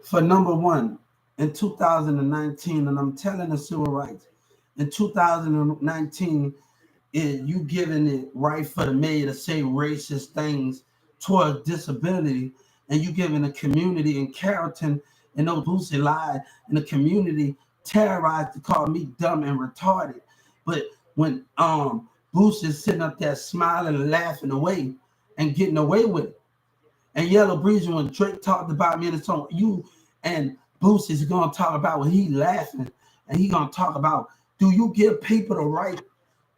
For number one, in 2019, and I'm telling the civil rights, in 2019, you giving it right for the mayor to say racist things towards disability, and you giving the community in Carrollton and those Boosie lied, and the community terrorized to call me dumb and retarded. But when Boosie is sitting up there smiling and laughing away and getting away with it, and Yellow Breezy, when Drake talked about me in the song, you and Boosie's gonna talk about when he laughing, and he gonna talk about, do you give people the right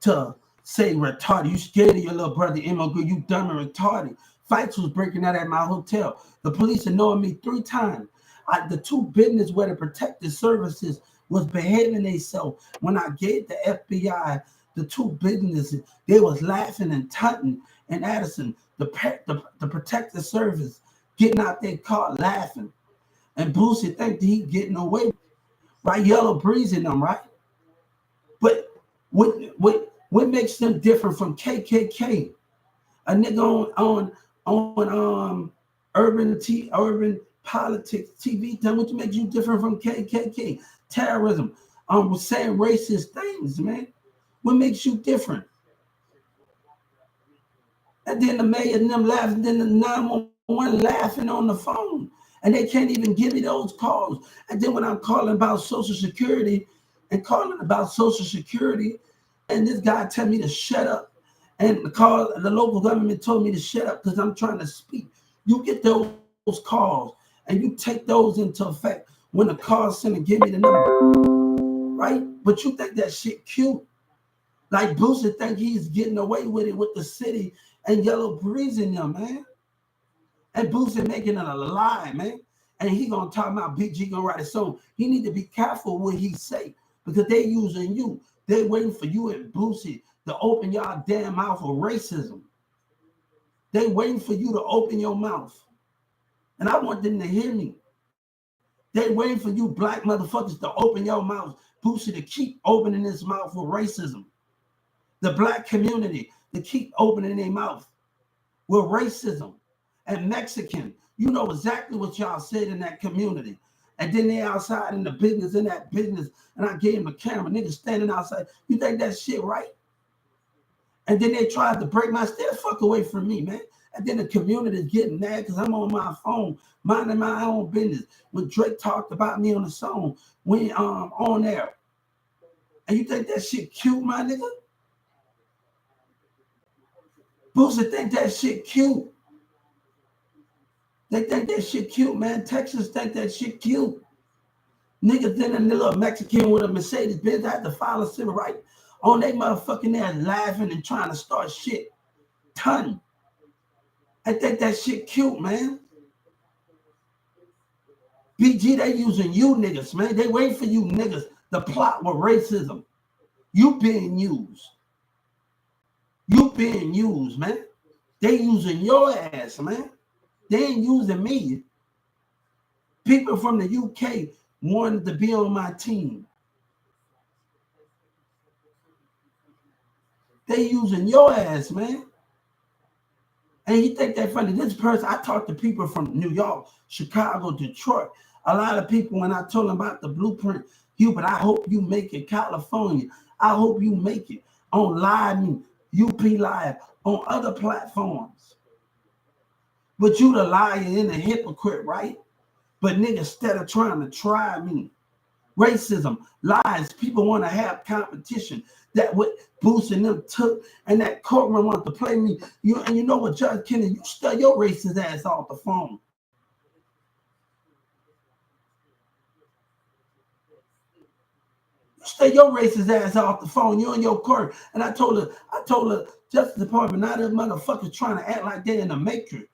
to say retarded? You scared of your little brother MLG, you dumb and retarded. Fights was breaking out at my hotel. The police annoyed me 3 times. The 2 business where the protective services was behaving themselves. When I gave the FBI the 2 businesses, they was laughing and taunting. And Addison, the protective service, getting out their car laughing. And Boosie think that he getting away, right? Yellow Breeze in them, right? But what makes them different from KKK? A nigga on urban politics TV done what makes you different from KKK? Terrorism, saying racist things, man. What makes you different? And then the mayor and them laughing, then the 911 laughing on the phone, and they can't even give me those calls. And then when I'm calling about Social Security and and this guy tell me to shut up, and the local government told me to shut up because I'm trying to speak. You get those calls and you take those into effect when the call center give me the number, right? But you think that shit cute. Like Boosie think he's getting away with it with the city and Yellow Breeze in them, man. And Boosie making it a lie, man. And he gonna talk about BG gonna write a song. He need to be careful what he say because they using you. They waiting for you and Boosie to open y'all damn mouth for racism. They waiting for you to open your mouth. And I want them to hear me. They waiting for you black motherfuckers to open your mouth. Boosie to keep opening his mouth for racism. The black community to keep opening their mouth with racism. And Mexican, you know exactly what y'all said in that community. And then they outside in that business, and I gave him a camera, niggas standing outside. You think that shit right? And then they tried to break my stay the fuck away from me, man. And then the community is getting mad because I'm on my phone, minding my own business. When Drake talked about me on the song, when on there. And you think that shit cute, my nigga? Boosie think that shit cute. They think that shit cute, man. Texas think that shit cute. Niggas then a little Mexican with a Mercedes Benz had to file a civil right on they motherfucking there laughing and trying to start shit. Ton. I think that shit cute, man. BG, they using you niggas, man. They wait for you niggas to plot with racism. You being used. You being used, man. They using your ass, man. They ain't using me. People from the UK wanted to be on my team. They using your ass, man. And you think that funny? This person, I talked to people from New York, Chicago, Detroit. A lot of people, when I told them about the blueprint, Hubert, I hope you make it. California, I hope you make it on Live Me, UP Live, on other platforms. But you the liar and the hypocrite, right? But nigga, instead of trying to try me, racism, lies, people want to have competition. That what Boosie and them took, and that courtroom wanted to play me. And you know what, Judge Kennedy, you stay your racist ass off the phone. You stay your racist ass off the phone. You in your court. And I told her, Justice Department, now that motherfuckers trying to act like they're in the Matrix.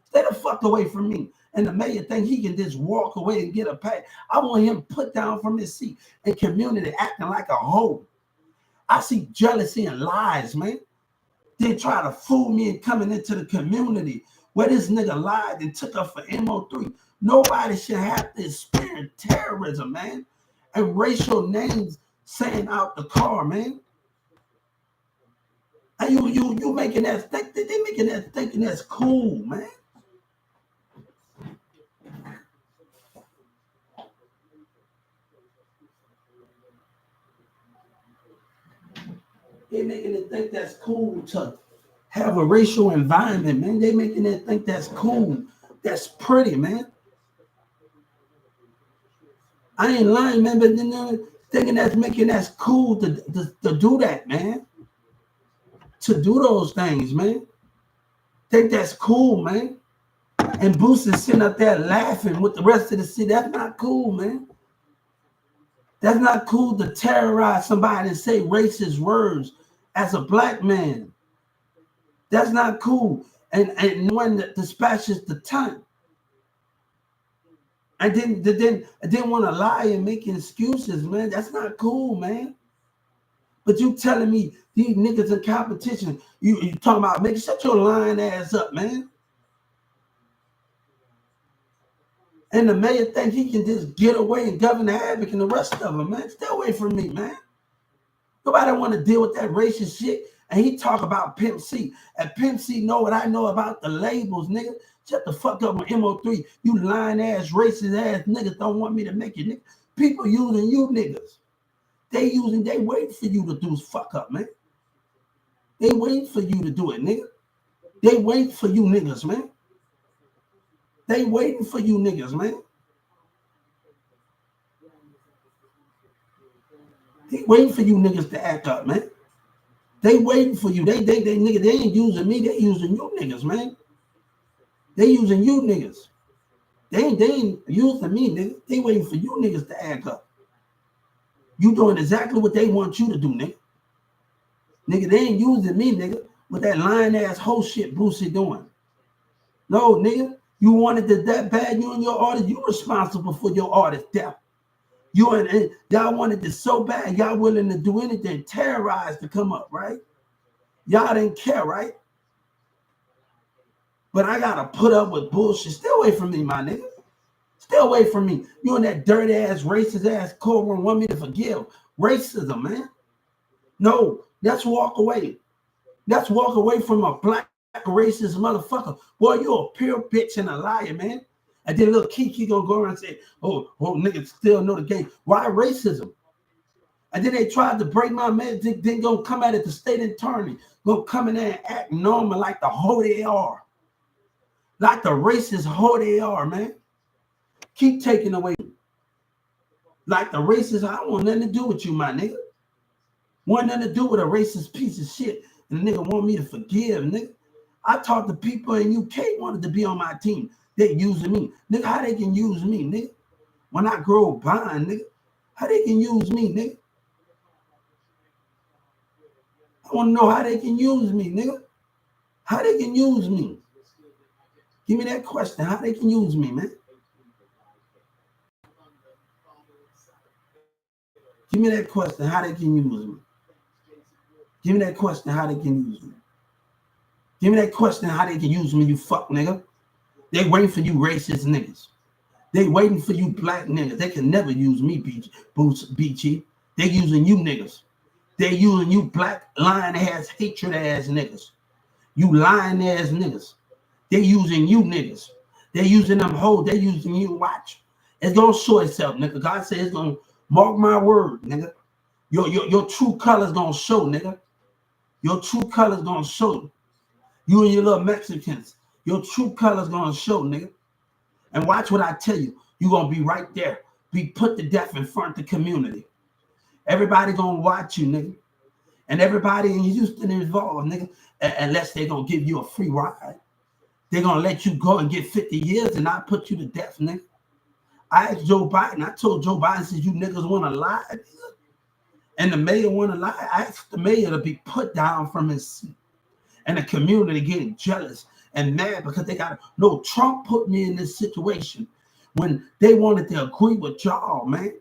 Stay the fuck away from me. And the mayor think he can just walk away and get a pay. I want him put down from his seat and community acting like a hoe. I see jealousy and lies, man. They try to fool me and coming into the community where this nigga lied and took up for MO3. Nobody should have to experience terrorism, man. And racial names saying out the car, man. And you making that think, they making that thinking that's cool, man. They making it think that's cool to have a racial environment, man. They making it think that's cool. That's pretty, man. I ain't lying, man, but then thinking that's making that's cool to do that, man. To do those things, man. Think that's cool, man. And Boosie sitting up there laughing with the rest of the city. That's not cool, man. That's not cool to terrorize somebody and say racist words as a black man. That's not cool. And when the dispatches the time. I didn't want to lie and make excuses, man. That's not cool, man. But you telling me these niggas in competition, you talking about, man, shut your lying ass up, man. And the mayor thinks he can just get away and Governor Havoc and the rest of them, man. Stay away from me, man. Nobody want to deal with that racist shit. And he talk about Pimp C. And Pimp C know what I know about the labels, nigga. Shut the fuck up with MO3. You lying ass, racist ass niggas don't want me to make it, nigga. People using you niggas. They waiting for you to do fuck up, man. They waiting for you to do it, nigga. They waiting for you niggas, man. They waiting for you niggas, man. They waiting for you niggas to act up, man. They waiting for you. They nigga, they ain't using me. They using you niggas, man. They using you niggas. They ain't using me, nigga. They waiting for you niggas to act up. You doing exactly what they want you to do, nigga. Nigga, they ain't using me, nigga, with that lying ass whole shit Boosie doing. No, nigga. You wanted it that bad, you and your artist, you responsible for your artist death. You and y'all wanted it so bad, y'all willing to do anything, terrorize to come up, right? Y'all didn't care, right? But I gotta put up with bullshit. Stay away from me, my nigga. Stay away from me. You and that dirty ass, racist ass courtroom want me to forgive racism, man. No, let's walk away. Let's walk away from a black racist motherfucker. Boy, you a pure bitch and a liar, man. And then little Kiki gonna go around and say, oh, niggas still know the game. Why racism? And then they tried to break my man, then gonna come at it, the state attorney, gonna come in there and act normal like the hoe they are. Like the racist hoe they are, man. Keep taking away. Like the racist, I don't want nothing to do with you, my nigga. Want nothing to do with a racist piece of shit. And the nigga want me to forgive, nigga. I talked to people in UK wanted to be on my team. They using me. Nigga, how they can use me, nigga? When I grow blind, nigga. How they can use me, nigga? I want to know how they can use me, nigga. How they can use me. Give me that question. How they can use me, man. Give me that question. How they can use me. Give me that question. How they can use me. Give me that question. How they can use me, you fuck nigga. They waiting for you racist niggas. They waiting for you black niggas. They can never use me, BG. They using you niggas. They using you black lying ass, hatred ass niggas. You lying ass niggas. They using you niggas. They using them hoes. They using you. Watch. It's gonna show itself, nigga. God said it's gonna mark my word, nigga. Your true colors gonna show, nigga. Your true colors gonna show. You and your little Mexicans. Your true colors gonna show, nigga. And watch what I tell you. You gonna be right there. Be put to death in front of the community. Everybody gonna watch you, nigga. And everybody in Houston involved, nigga. Unless they gonna give you a free ride. They're gonna let you go and get 50 years and not put you to death, nigga. I asked Joe Biden. I told Joe Biden, says you niggas want to lie, nigga. And the mayor want to lie. I asked the mayor to be put down from his seat. And the community getting jealous and mad because they got no. Trump put me in this situation when they wanted to agree with y'all, man.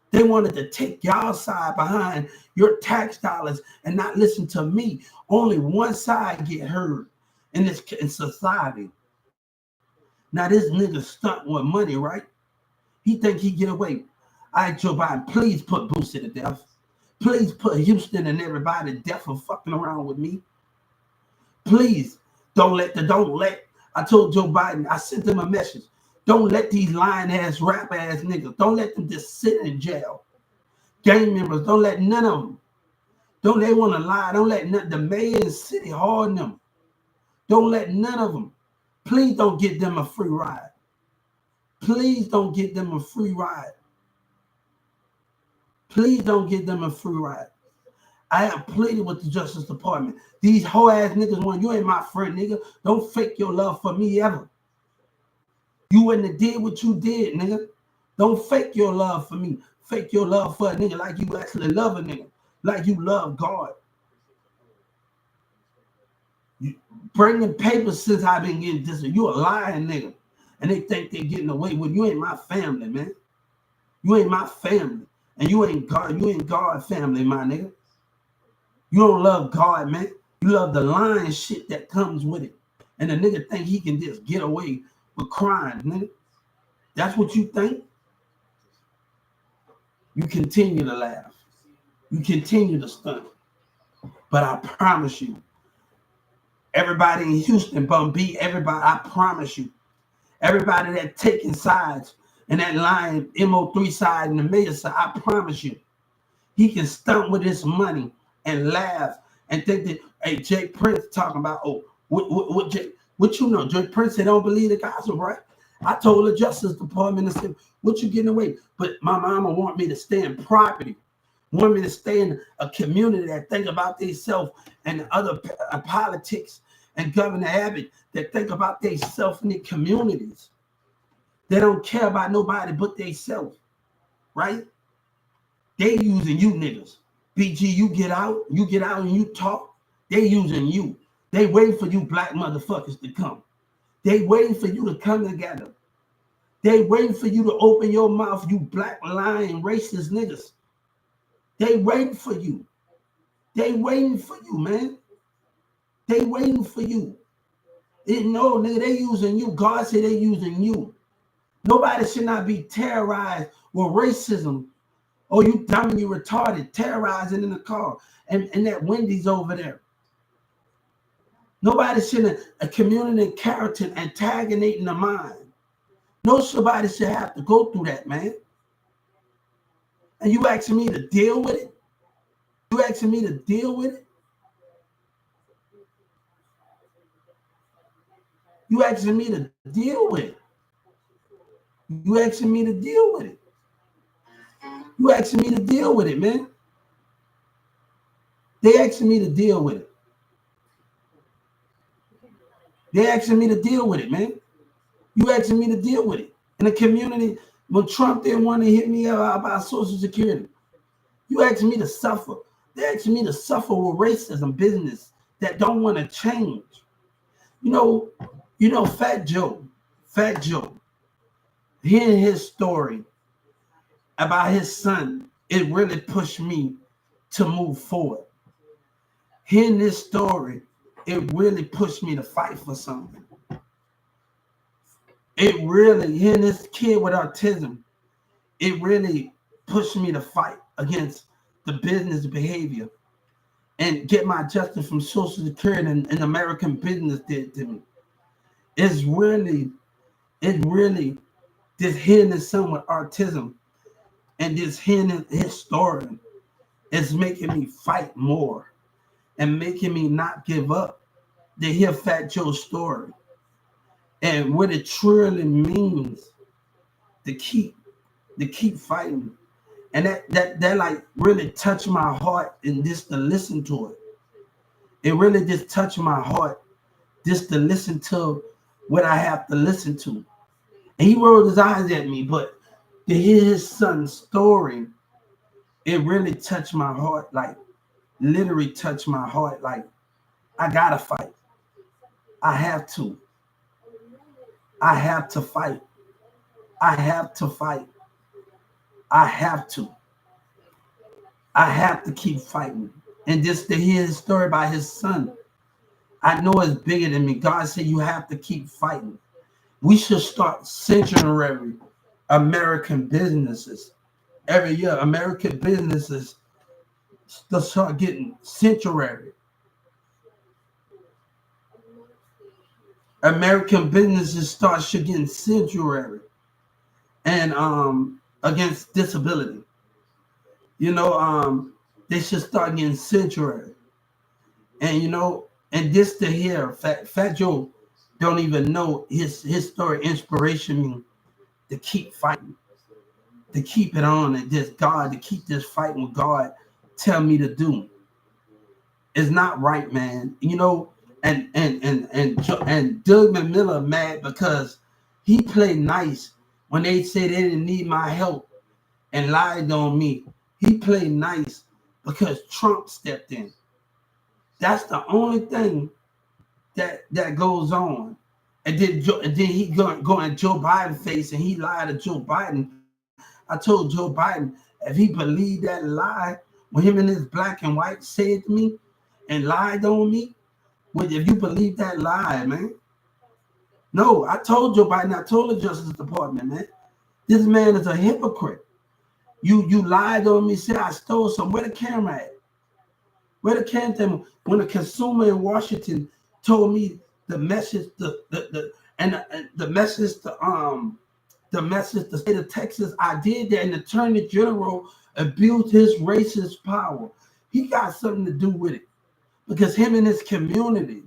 They wanted to take y'all side behind your tax dollars and not listen to me. Only one side get heard in society. Now this nigga stunt with money, right? He think he get away. I asked Joe Biden, please put Boosie to death. Please put Houston and everybody to death for fucking around with me. Please don't let. I told Joe Biden, I sent him a message. Don't let these lying ass, rap ass niggas, don't let them just sit in jail. Gang members, don't let none of them. Don't they want to lie? Don't let the mayor and city hall and them. Don't let none of them. Please don't get them a free ride. Please don't get them a free ride. Please don't get them a free ride. I have pleaded with the Justice Department. These whole ass niggas want, you ain't my friend, nigga. Don't fake your love for me ever. You wouldn't have did what you did, nigga. Don't fake your love for me. Fake your love for a nigga like you actually love a nigga. Like you love God. You bringing papers since I've been getting this. You a lying nigga. And they think they're getting away with you. Ain't my family, man. You ain't my family. And you ain't God. You ain't God family, my nigga. You don't love God, man. You love the lying shit that comes with it. And the nigga think he can just get away with crime, nigga. That's what you think? You continue to laugh. You continue to stunt. But I promise you, everybody in Houston, Bum B, everybody, I promise you, everybody that taking sides and that lying MO3 side and the mayor side, I promise you, he can stunt with his money and laugh and think that, hey, Jay Prince talking about, oh, what you know? Jay Prince, they don't believe the gospel, right? I told the Justice Department, and said, what you getting away? But my mama want me to stay in property, want me to stay in a community that think about themselves and other politics, and Governor Abbott that think about themselves in their communities. They don't care about nobody but themselves, right? They using you niggas. BG, you get out and you talk. They using you. They waiting for you black motherfuckers to come. They waiting for you to come together. They waiting for you to open your mouth, you black lying racist niggas. They waiting for you. They waiting for you, man. They waiting for you. No, nigga, they using you. God said they using you. Nobody should not be terrorized with racism. Oh, you dumb and you retarded, terrorizing in the car. And that Wendy's over there. Nobody should a community character antagonating the mind. Nobody should have to go through that, man. And you asking me to deal with it? You asking me to deal with it? You asking me to deal with it? You asking me to deal with it? You asking me to deal with it, man? They asking me to deal with it. They asking me to deal with it, man. You asking me to deal with it. In the community, when Trump didn't want to hit me up about Social Security, you asking me to suffer. They asking me to suffer with racism business that don't want to change. You know, Fat Joe, hearing his story about his son, it really pushed me to move forward. Hearing this story, it really pushed me to fight for something. It really, hearing this kid with autism, it really pushed me to fight against the business behavior and get my justice from Social Security and American business did to me. It really, just hearing this son with autism and just hearing his story is making me fight more and making me not give up to hear Fat Joe's story and what it truly means to keep fighting. And that like really touched my heart, and just to listen to it. It really just touched my heart just to listen to what I have to listen to. And he rolled his eyes at me, but to hear his son's story, it really touched my heart, like literally touched my heart. Like, I gotta fight. I have to. I have to fight. I have to fight. I have to. I have to keep fighting. And just to hear his story about his son, I know it's bigger than me. God said you have to keep fighting. We should start sanctuary American businesses. Every year, American businesses start getting sanctuary. American businesses start getting sanctuary and against disability. You know, They should start getting sanctuary. And you know, and this to hear Fat Joe don't even know his story inspiration me to keep fighting, to keep it on, and just God to keep this fight with God tell me to do. It's not right, man. You know, and Doug McMillan mad because he played nice when they said they didn't need my help and lied on me. He played nice because Trump stepped in. That's the only thing that goes on. And then he go in Joe Biden face and he lied to Joe Biden. I told Joe Biden if he believed that lie when him and his black and white said to me and lied on me, well, if you believe that lie, man. No, I told Joe Biden, I told the Justice Department, man, this man is a hypocrite. You lied on me, said I stole some. Where the camera at? Where the camera? When a consumer in Washington told me the message, the message the message the state of Texas, I did that, and the Attorney General abused his racist power. He got something to do with it because him and his community,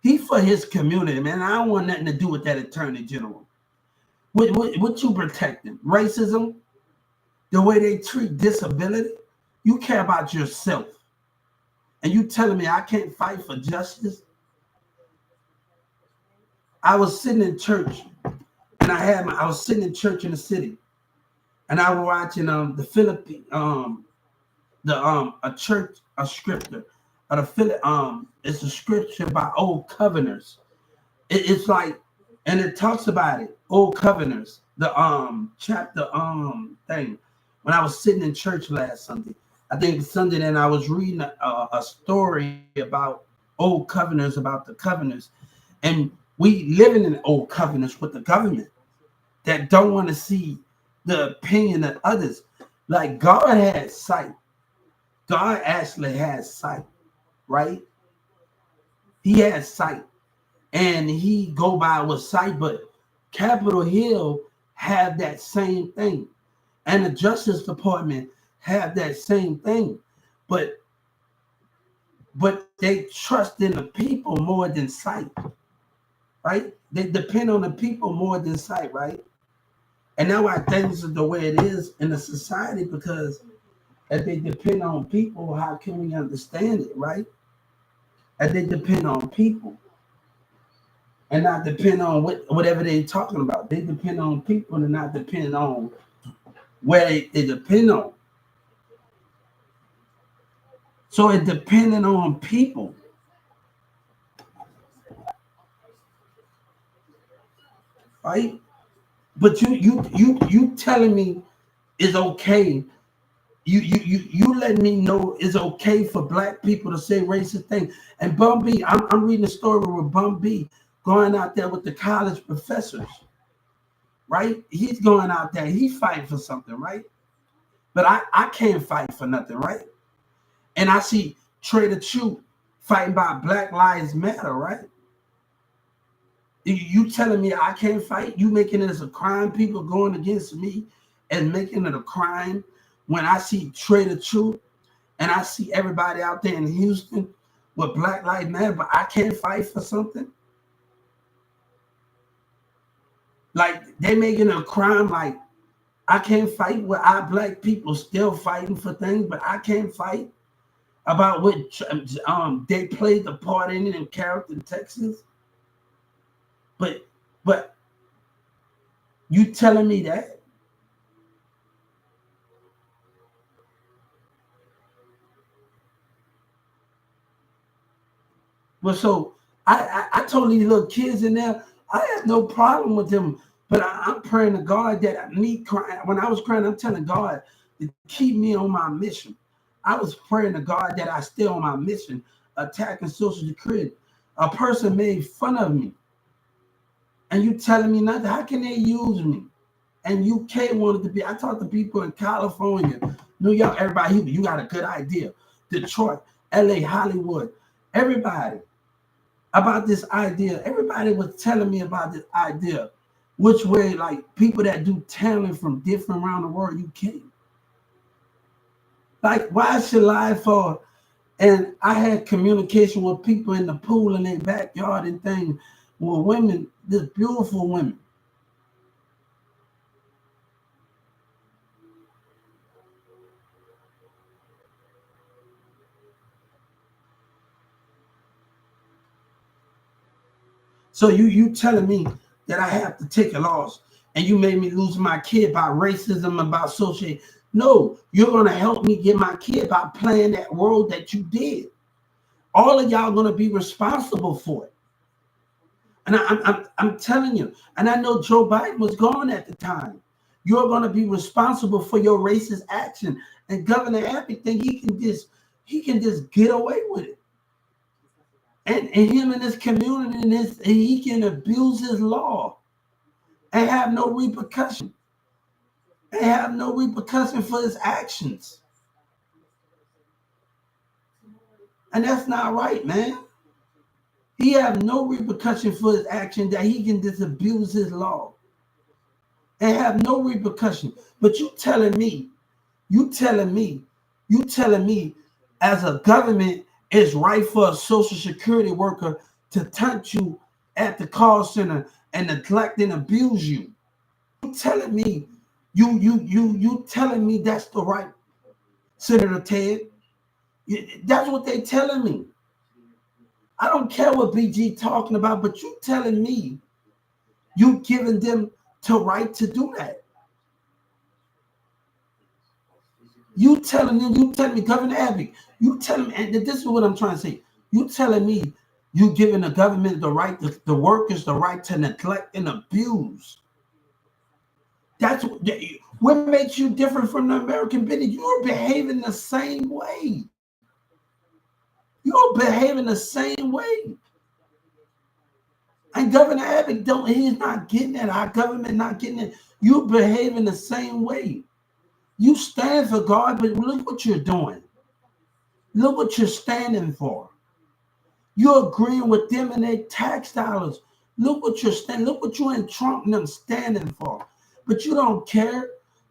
he for his community, man. I don't want nothing to do with that Attorney General. What you protecting? Racism? The way they treat disability? You care about yourself. And you telling me I can't fight for justice? I was sitting in church, and I was sitting in church in the city, and I was watching the Philippine a scripture it's a scripture by Old Covenants. It's like, and it talks about it, Old Covenants, the chapter thing. When I was sitting in church last Sunday, I think Sunday, and I was reading a story about Old Covenants, about the covenants, and we living in Old Covenants with the government that don't want to see the opinion of others. Like God has sight. God actually has sight, right? He has sight, and he go by with sight. But Capitol Hill have that same thing, and the Justice Department have that same thing. But they trust in the people more than sight, right? They depend on the people more than sight, right? And now why things are the way it is in the society, because if they depend on people, how can we understand it, right? If they depend on people and not depend on whatever they're talking about. They depend on people and not depend on where they depend on. So it depending on people. Right? But you telling me it's okay. You letting me know it's okay for black people to say racist things. And Bum B, I'm reading a story with Bum B going out there with the college professors, right? He's going out there, he's fighting for something, right? But I can't fight for nothing, right? And I see Trader Chu fighting by Black Lives Matter, right? You telling me I can't fight? You making it as a crime, people going against me and making it a crime when I see Trader Chu and I see everybody out there in Houston with Black Lives Matter, but I can't fight for something? Like they making a crime, like I can't fight where our black people still fighting for things, but I can't fight about what they played the part in Carrollton, Texas. But you telling me that? Well, so I told these little kids in there, I have no problem with them, but I'm praying to God that me crying. When I was crying, I'm telling God to keep me on my mission. I was praying to God that I stay on my mission, attacking Social Security. A person made fun of me, and you telling me nothing. How can they use me? And UK wanted to be. I talked to people in California, New York, everybody. You got a good idea. Detroit, LA, Hollywood, everybody about this idea. Everybody was telling me about this idea, which way, like people that do talent from different around the world, you can't. Like, why I should lie for? And I had communication with people in the pool in their backyard and things with women, this beautiful women. So you telling me that I have to take a loss and you made me lose my kid by racism, about social. No, you're gonna help me get my kid by playing that role that you did. All of y'all gonna be responsible for it. And I'm telling you, and I know Joe Biden was gone at the time. You're gonna be responsible for your racist action. And Governor Abbott think he can just get away with it. And him and his community and he can abuse his law and have no repercussion. And have no repercussion for his actions. And that's not right, man. He have no repercussion for his action that he can just abuse his law and have no repercussion. But you telling me, you telling me as a government it's right for a social security worker to touch you at the call center and neglect and abuse you. You telling me, you telling me that's the right, Senator Ted. That's what they telling me. I don't care what BG talking about, but you telling me you giving them the right to do that. You telling me, Governor Abbott, you telling me, and this is what I'm trying to say. You telling me you giving the government the right, the workers the right to neglect and abuse. That's what makes you different from the American business. You're behaving the same way. You're behaving the same way. And Governor Abbott he's not getting it. Our government not getting it. You're behaving the same way. You stand for God, but look what you're doing. Look what you're standing for. You're agreeing with them and their tax dollars. Look what you're standing. Look what you and Trump and them standing for. But you don't care.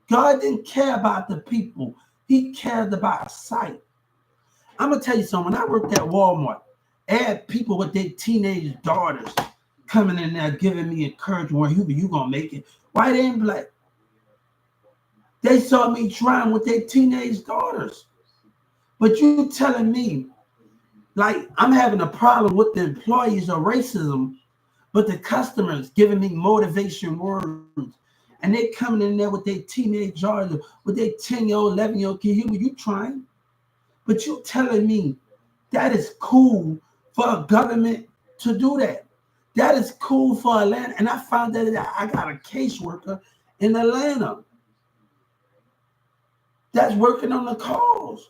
God didn't care about the people. He cared about sight. I'm gonna tell you something. When I worked at Walmart, I had people with their teenage daughters coming in there giving me encouragement. You gonna make it? White and black. They saw me trying with their teenage daughters. But you telling me, like, I'm having a problem with the employees of racism, but the customers giving me motivation words. And they coming in there with their teenage daughters, with their 10-year-old, 11-year-old kid. You trying. But you telling me that is cool for a government to do that. That is cool for Atlanta. And I found that I got a caseworker in Atlanta that's working on the cause.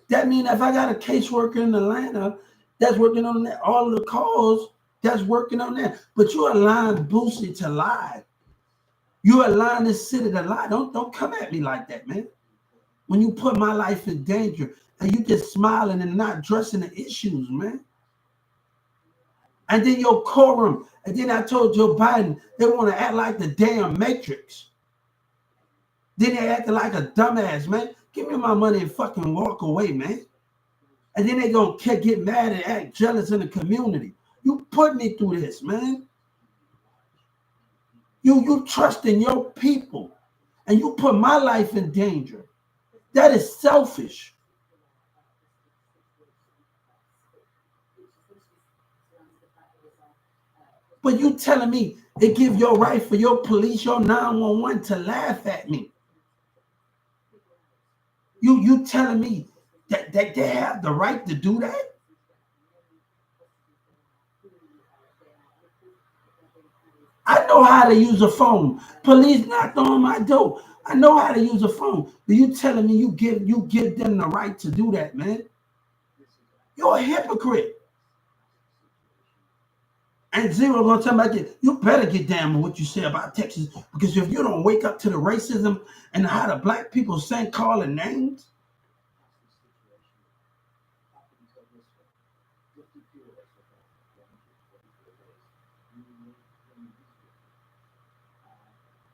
That means if I got a caseworker in Atlanta that's working on all of the calls, that's working on that. But you allowing Boosie to lie. You allowing this city to lie. Don't come at me like that, man. When you put my life in danger and you just smiling and not addressing the issues, man. And then your quorum, and then I told Joe Biden they want to act like the damn Matrix. Then they acting like a dumbass, man. Give me my money and fucking walk away, man. And then they gonna get mad and act jealous in the community. You put me through this, man. You trust in your people, and you put my life in danger. That is selfish. But you telling me it give your right for your police, your 911 to laugh at me. You telling me that they have the right to do that? I know how to use a phone. Police knocked on my door. I know how to use a phone. But you telling me you give them the right to do that, man? You're a hypocrite. And Zero gonna tell me like this, you better get down with what you say about Texas, because if you don't wake up to the racism and how the black people saying calling names.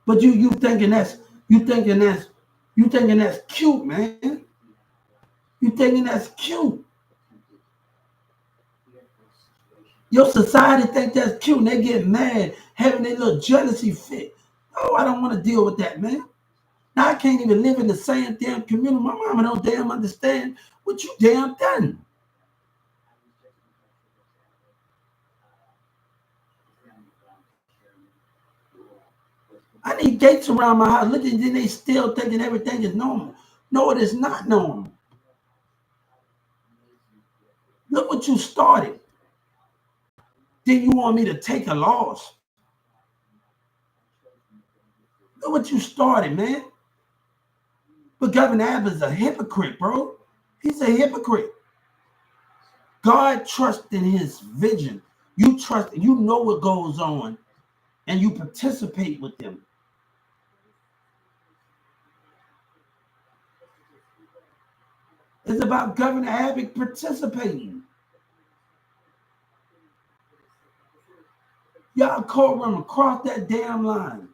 But you thinking that's cute, man. You thinking that's cute. Your society think that's cute and they get mad, having their little jealousy fit. Oh, I don't want to deal with that, man. Now I can't even live in the same damn community. My mama don't damn understand what you damn done. I need gates around my house. Look at then they still thinking everything is normal. No, it is not normal. Look what you started. Then you want me to take a loss. Look what you started, man. But Governor Abbott's a hypocrite, bro. He's a hypocrite. God trusts in his vision. You trust, you know what goes on, and you participate with them. It's about Governor Abbott participating. Y'all courtroom across that damn line.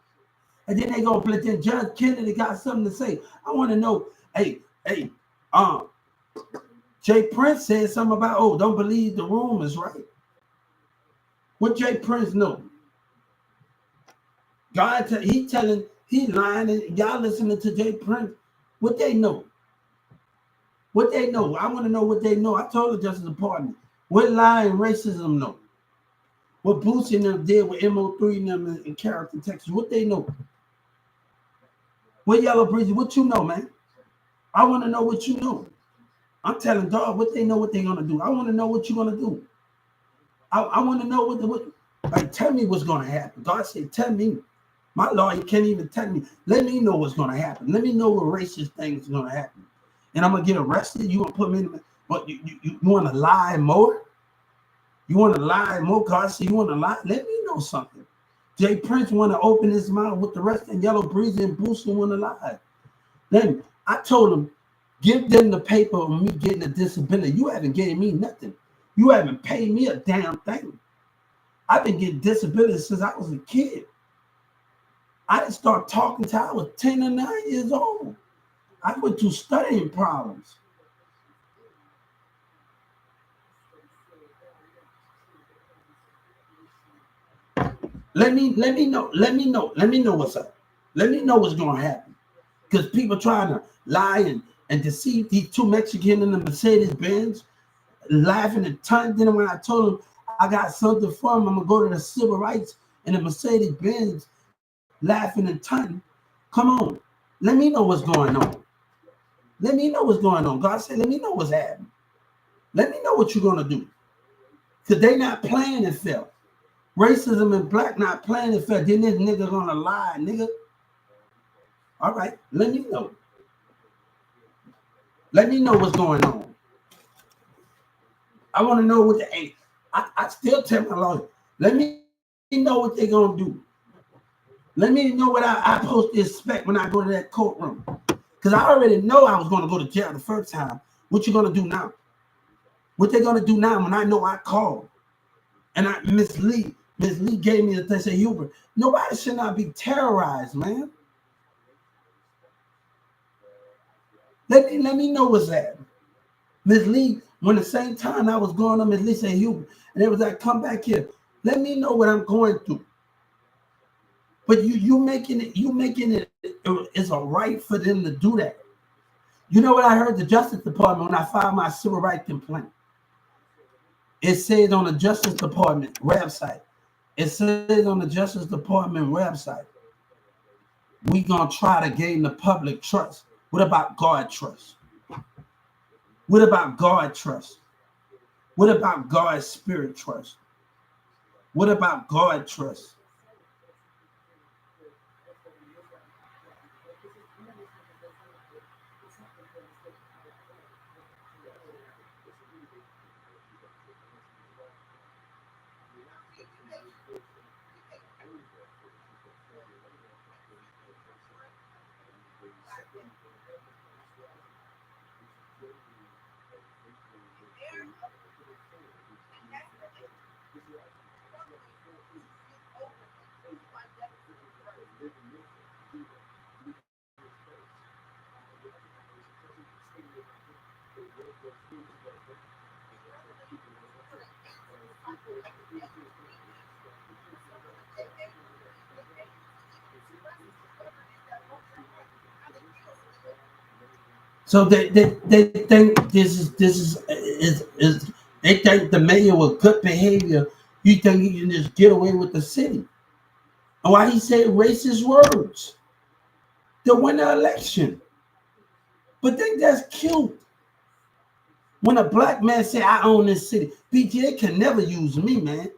And then they gonna play. Then Judge Kennedy got something to say. I want to know, hey, um, Jay Prince said something about, oh, don't believe the rumors, right? What Jay Prince know? God, he telling, he lying, and y'all listening to Jay Prince. What they know? What they know? I want to know what they know. I told the Justice Department. What lie and racism know? What Boosie and them did with MO3 and them in Carrollton, Texas. What they know? What Yellow Breezy? What you know, man? I want to know what you know. I'm telling dog what they know, what they're gonna do. I want to know what you're gonna do. I want to know what like tell me what's gonna happen. God said, tell me. My lawyer can't even tell me. Let me know what's gonna happen. Let me know what racist things are gonna happen. And I'm gonna get arrested. You gonna put me in the what you want to lie more? You want to lie more? God said you want to lie? Let me know something. Jay Prince want to open his mouth with the rest and Yellow Breezy and Boosie want to lie. Then I told him, give them the paper on me getting a disability. You haven't gave me nothing. You haven't paid me a damn thing. I've been getting disability since I was a kid. I didn't start talking till I was 10 or 9 years old. I went through studying problems. Let me know what's up. Let me know what's gonna happen. Because people trying to lie and deceive these two Mexicans in the Mercedes Benz, laughing and tons. Then when I told them I got something for them, I'm gonna go to the civil rights in the Mercedes Benz, laughing and ton. Come on, let me know what's going on. Let me know what's going on. God said, let me know what's happening. Let me know what you're gonna do. Cause they not playing it fair. Racism and black not playing it fair. Then this nigga gonna lie, nigga. All right, let me know. Let me know what's going on. I want to know what the hey, I still tell my lawyer, let me know what they're gonna do. Let me know what I supposed to expect when I go to that courtroom. Because I already know I was gonna go to jail the first time. What you gonna do now? What they gonna do now when I know I called? And Miss Lee gave me the thing, say, Hubert, nobody should not be terrorized, man. Let me know what's that. Miss Lee, when the same time I was going on, Miss Lee said, Hubert, and it was like, come back here. Let me know what I'm going through. But you making it it's a right for them to do that. You know what I heard the Justice Department when I filed my civil rights complaint? It says on the Justice Department website. It says on the Justice Department website, we gonna try to gain the public trust. What about God trust? What about God trust? What about God's spirit trust? What about God trust? So they think this is they think the mayor with good behavior. You think he can just get away with the city? And why he said racist words to win the election? But think that's cute. When a black man say I own this city, BG, they can never use me, man.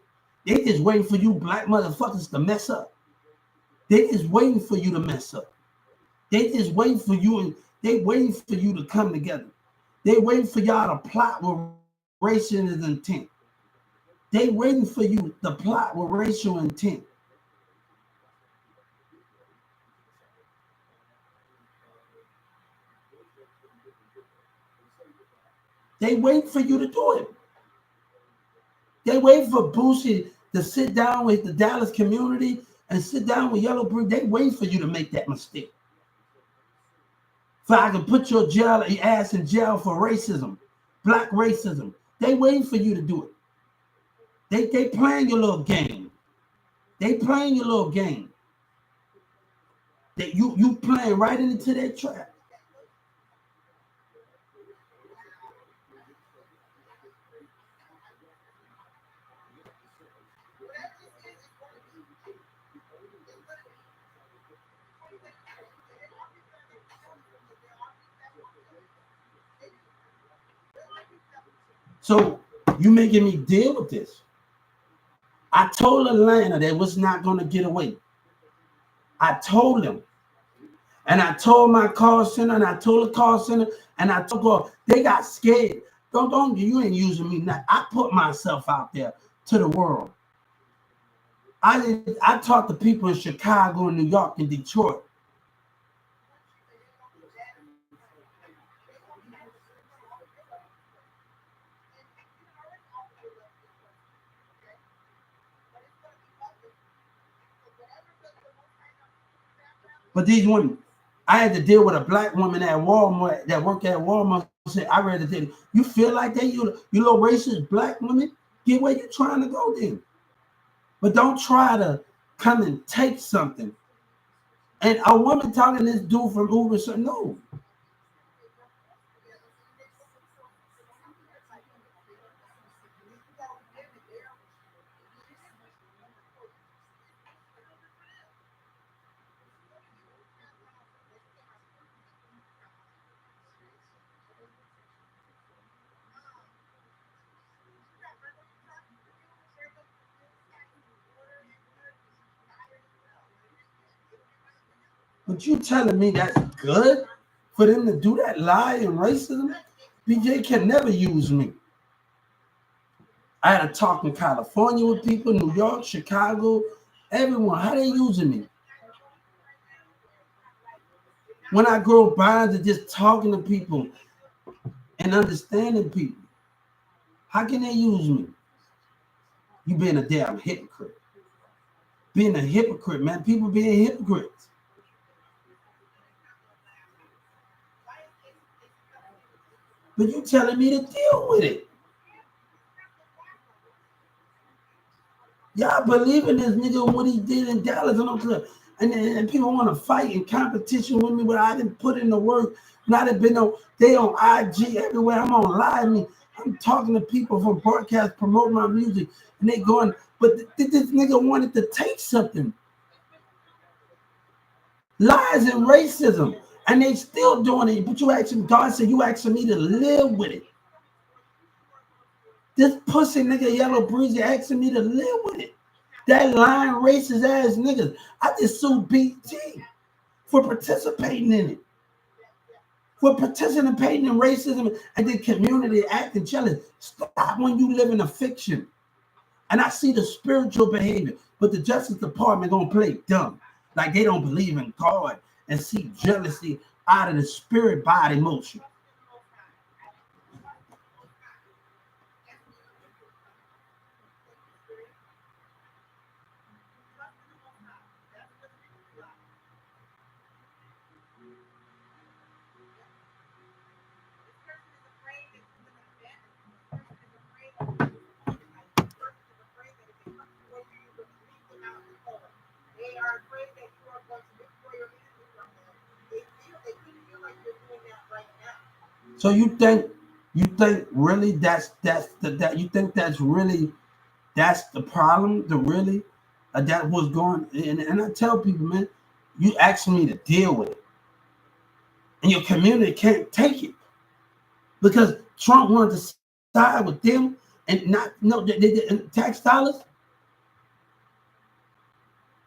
They just waiting for you black motherfuckers to mess up. They just waiting for you to mess up. They just waiting for you and they waiting for you to come together. They waiting for y'all to plot with racial intent. They waiting for you to plot with racial intent. They wait for you to do it. They wait for Boosie to sit down with the Dallas community and sit down with Yellow Brick. They wait for you to make that mistake. So I can put your ass in jail for racism, black racism. They waiting for you to do it. They playing your little game. They playing your little game. That you playing right into that trap. So you making me deal with this. I told Atlanta they was not going to get away. I told them. And I told my call center, and I told the call center, and I told her, they got scared. Don't, you ain't using me now. I put myself out there to the world. I talked to people in Chicago, and New York, and Detroit. But these women, I had to deal with a black woman at Walmart that worked at Walmart. Said, I rather did. You feel like that? You little racist black woman? Get where you trying to go then. But don't try to come and take something. And a woman talking to this dude from Uber said, no. But you telling me that's good for them to do that lie and racism? BJ can never use me. I had to talk in California with people, New York, Chicago, everyone. How they using me? When I grow by to just talking to people and understanding people, how can they use me? You being a damn hypocrite. Being a hypocrite, man. People being hypocrites. But you telling me to deal with it. Y'all believe in this nigga what he did in Dallas and people want to fight in competition with me, but I didn't put in the work. Not have been on they on IG everywhere. I'm on live. I'm talking to people from broadcast promoting my music, and they going, but this nigga wanted to take something. Lies and racism, and they still doing it. But you asking God said you asking me to live with it. This pussy nigga Yellow Breezy asking me to live with it. That lying racist ass niggas. I just sued BT for participating in it. For participating in racism and the community acting jealous. Stop when you live in a fiction. And I see the spiritual behavior, but the Justice Department gonna play dumb. Like they don't believe in God and see jealousy out of the spirit body motion. So you think really that you think that's really that's the problem? The really that was going and I tell people, man, you asking me to deal with it, and your community can't take it because Trump wanted to side with them and not no and tax dollars.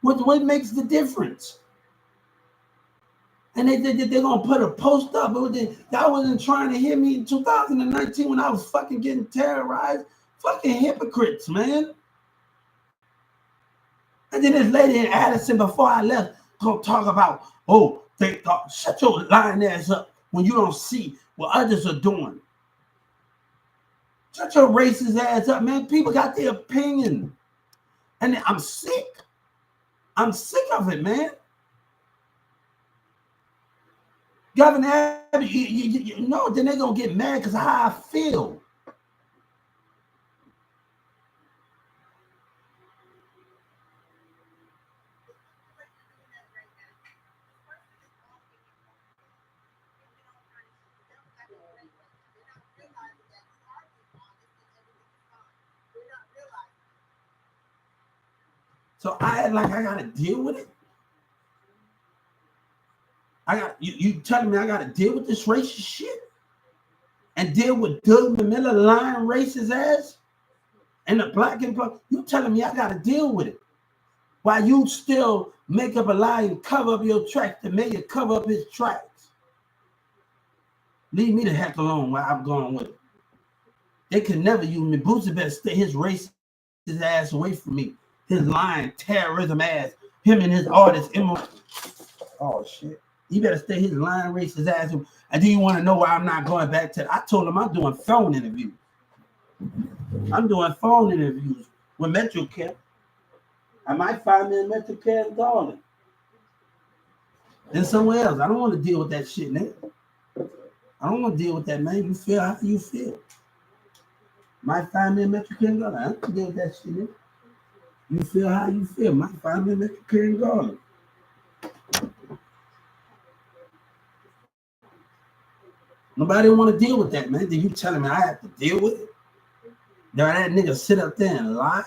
What makes the difference? And they're gonna put a post up. Y'all wasn't trying to hear me in 2019 when I was fucking getting terrorized. Fucking hypocrites, man. And then this lady in Addison before I left gonna talk about, oh, they thought shut your lying ass up when you don't see what others are doing. Shut your racist ass up, man. People got their opinion. And I'm sick. I'm sick of it, man. Governor Abbott, you know, then they're gonna get mad because how I feel. So I gotta deal with it. You telling me I gotta deal with this racist shit and deal with Doug Miller lying racist ass and the black employee. You telling me I gotta deal with it while you still make up a lie and cover up your tracks to make it cover up his tracks. Leave me the heck alone while I'm going with it. They can never use me. Boosie better stay his racist ass away from me. His lying terrorism ass. Him and his artist. Oh shit. You better stay his lying racist ass. And do you want to know why I'm not going back to? I told him I'm doing phone interviews. I'm doing phone interviews with MetroCare. I might find me in MetroCare in Garland. Then somewhere else. I don't want to deal with that shit, man. I don't want to deal with that, man. You feel how you feel. Might find me in MetroCare in Garland. I don't deal with that shit, man. You feel how you feel. Might find me in MetroCare in Garland. Nobody want to deal with that, man. Then you telling me I have to deal with it? Now that nigga sit up there and lie?